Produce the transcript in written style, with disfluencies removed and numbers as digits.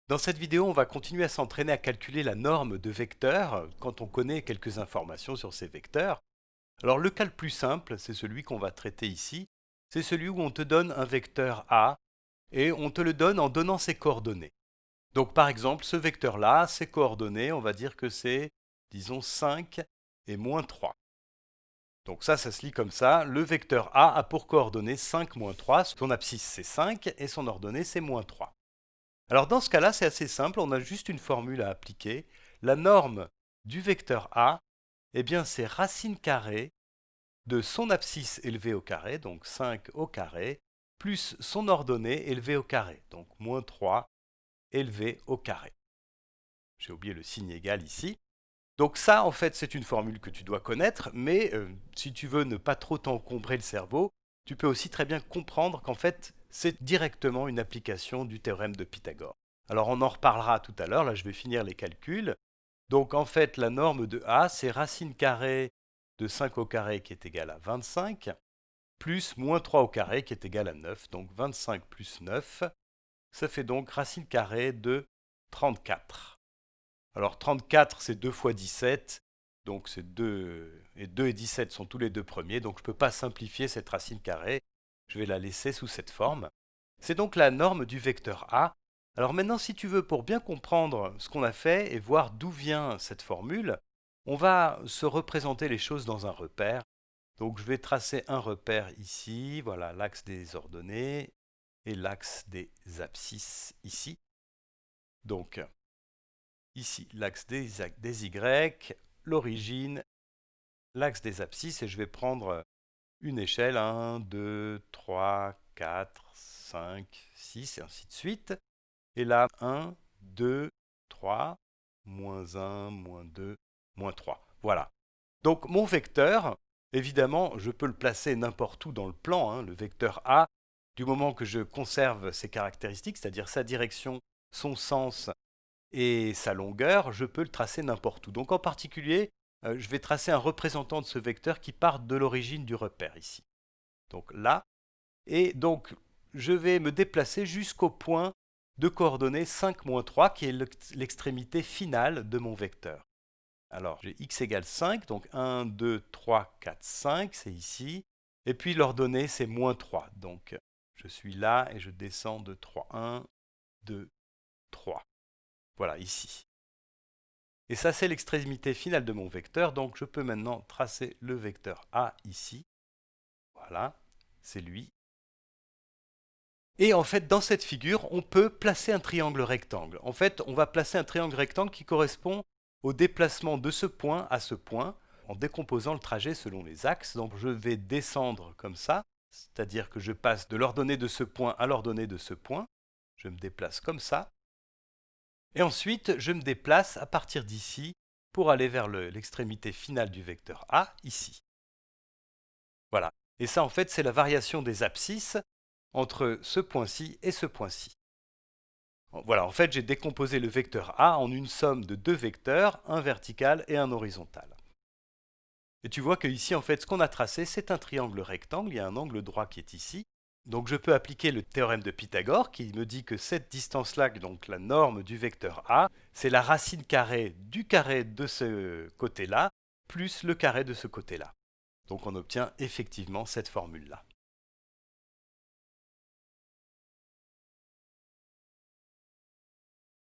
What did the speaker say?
Dans cette vidéo, on va continuer à s'entraîner à calculer la norme de vecteurs quand on connaît quelques informations sur ces vecteurs. Alors le cas le plus simple, c'est celui qu'on va traiter ici. C'est celui où on te donne un vecteur A et on te le donne en donnant ses coordonnées. Donc par exemple, ce vecteur-là, ses coordonnées, on va dire que c'est, disons, 5 et moins 3. Donc ça se lit comme ça. Le vecteur A a pour coordonnées 5, moins 3. Son abscisse, c'est 5 et son ordonnée, c'est moins 3. Alors dans ce cas-là, c'est assez simple, on a juste une formule à appliquer. La norme du vecteur A, eh bien c'est racine carrée de son abscisse élevée au carré, donc 5 au carré, plus son ordonnée élevée au carré, donc moins 3 élevé au carré. J'ai oublié le signe égal ici. Donc ça, en fait, c'est une formule que tu dois connaître, mais si tu veux ne pas trop t'encombrer le cerveau, tu peux aussi très bien comprendre qu'en fait, c'est directement une application du théorème de Pythagore. Alors on en reparlera tout à l'heure, là je vais finir les calculs. Donc en fait, la norme de A, c'est racine carrée de 5 au carré qui est égal à 25, plus moins 3 au carré qui est égal à 9. Donc 25 plus 9, ça fait donc racine carrée de 34. Alors 34, c'est 2 fois 17, donc c'est 2, et 2 et 17 sont tous les deux premiers, donc je ne peux pas simplifier cette racine carrée, je vais la laisser sous cette forme. C'est donc la norme du vecteur A. Alors maintenant, si tu veux, pour bien comprendre ce qu'on a fait et voir d'où vient cette formule, on va se représenter les choses dans un repère. Donc je vais tracer un repère ici, voilà l'axe des ordonnées et l'axe des abscisses ici. Donc ici, l'axe des Y, l'origine, l'axe des abscisses, et je vais prendre une échelle, 1, 2, 3, 4, 5, 6, et ainsi de suite. Et là, 1, 2, 3, moins 1, moins 2, moins 3. Voilà. Donc mon vecteur, évidemment, je peux le placer n'importe où dans le plan, le vecteur A, du moment que je conserve ses caractéristiques, c'est-à-dire sa direction, son sens et sa longueur, je peux le tracer n'importe où. Donc en particulier, je vais tracer un représentant de ce vecteur qui part de l'origine du repère ici. Donc là, et donc je vais me déplacer jusqu'au point de coordonnées 5 moins 3 qui est l'extrémité finale de mon vecteur. Alors j'ai x égale 5, donc 1, 2, 3, 4, 5, c'est ici. Et puis l'ordonnée c'est moins 3, donc je suis là et je descends de 3, 1, 2, 3. Voilà, ici. Et ça, c'est l'extrémité finale de mon vecteur, donc je peux maintenant tracer le vecteur A ici. Voilà, c'est lui. Et en fait, dans cette figure, on peut placer un triangle rectangle. En fait, on va placer un triangle rectangle qui correspond au déplacement de ce point à ce point, en décomposant le trajet selon les axes. Donc je vais descendre comme ça, c'est-à-dire que je passe de l'ordonnée de ce point à l'ordonnée de ce point. Je me déplace comme ça. Et ensuite, je me déplace à partir d'ici pour aller vers l'extrémité finale du vecteur A, ici. Voilà. Et ça, en fait, c'est la variation des abscisses entre ce point-ci et ce point-ci. Voilà, en fait, j'ai décomposé le vecteur A en une somme de deux vecteurs, un vertical et un horizontal. Et tu vois que ici, en fait, ce qu'on a tracé, c'est un triangle rectangle, il y a un angle droit qui est ici. Donc je peux appliquer le théorème de Pythagore qui me dit que cette distance-là, donc la norme du vecteur A, c'est la racine carrée du carré de ce côté-là, plus le carré de ce côté-là. Donc on obtient effectivement cette formule-là.